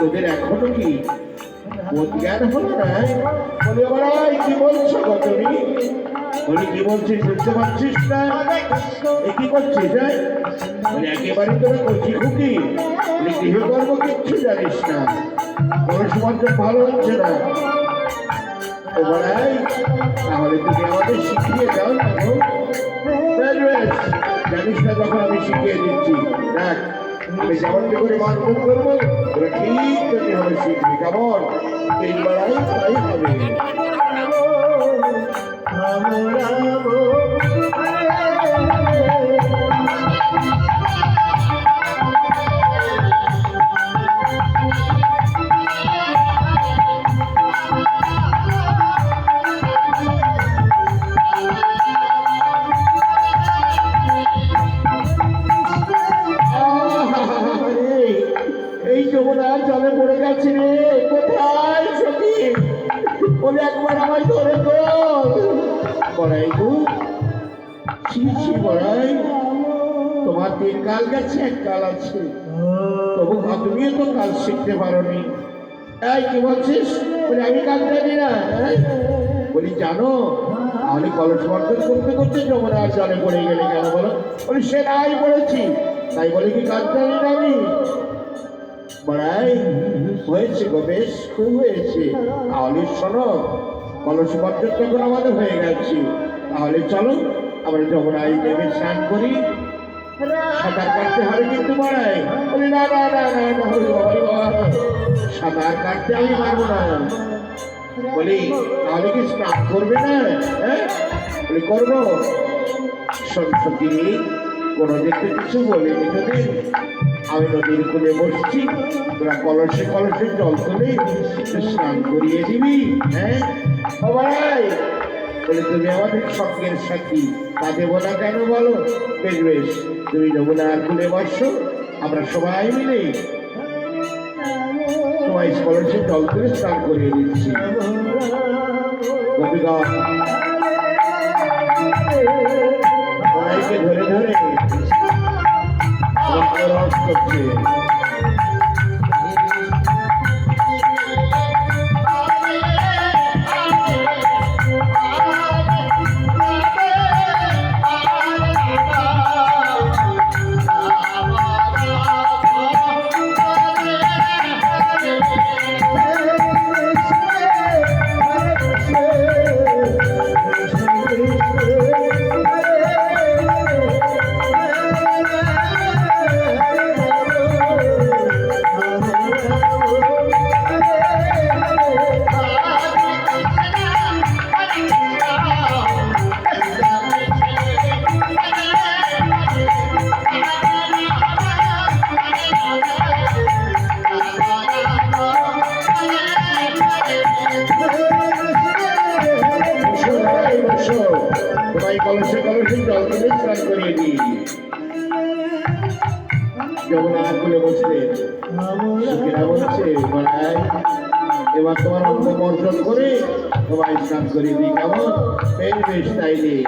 তোদের এখনো কি জ্ঞান হলো না? বলে আবার কি বলছো তুমি? বলি কি বলছিস বুঝতে পারছিস না? কি করছিস? একেবারে তোরা কচি খুকি, গৃহকর্ম কিচ্ছু জানিস না, পরস্পর্য ভালো হচ্ছে না। তাহলে তুমি আমাদের শিখিয়ে দাও না। জানিস না যখন আমি শিখিয়ে দিচ্ছি, দেখ আমি যেমন করে মানবন করবো তোরা ঠিক তেমনি হবে শিখবি। কেমন? তিনবেলাই তাই হবে। এই যমুনার জলে পড়ে গেছে রে, কোথায় সখী? বলে একবার আমায় ধরে বড়াই গো, বড়াই তোমার 3 কাল গেছে, 1 কাল আছে, তবু তুমিও তো কাল শিখতে পারোনি। এই কি বলছিস? বলে আমি কাল জানি না। বলি জানো, আমি কলস বর্জন করতে করতে যমুনার জলে পড়ে গেলে কেন বলো? বলি সে নাই পড়েছি, তাই বলে কি কাল জানি না আমি? বড়াই হয়েছে গো, বেশ খুব হয়েছে। তাহলে শোনো, কলস বর্জন তখন আমাদের হয়ে গেছে, তাহলে চলো আমরা যমুনায় নেমে স্নান করি। সাঁতার কাটতে হবে কিন্তু বড়াই। বলি না না না না না, সাঁতার কাটতে আমি পারবো না। বলি তাহলে কি স্নান করবে না? হ্যাঁ বলি করবো। সত্যি কোনো দেখতে কিছু বলিনি তোদের। আমি নদীর কূলে বসছি, তোরা কলসে কলসে জল তুলে স্নান করিয়ে দিবি। হ্যাঁ ভাই বলে তুমি আমাদের সঙ্গের সাথী, তা দেবো না কেন বলো? বেশ বেশ, তুমি যমুনার কূলে বসো, আমরা সবাই মিলে সবাই কলসে জল তুলে স্নান করিয়ে দিচ্ছি। সবাইকে ধরে ধরে রস করছে। কলসে কলসে জল তুলে স্নান করিয়ে দিই। যমুনার কূলে বসলে সুখীরা বলছে, বড়াই এবার তোমার অন্তর্দর্শন করে সবাই স্নান করিয়ে দিই। কেমন? বেশ বেশ, তাই নেই।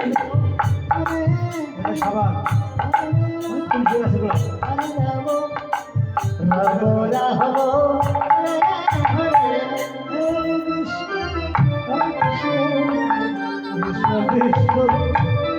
Krishna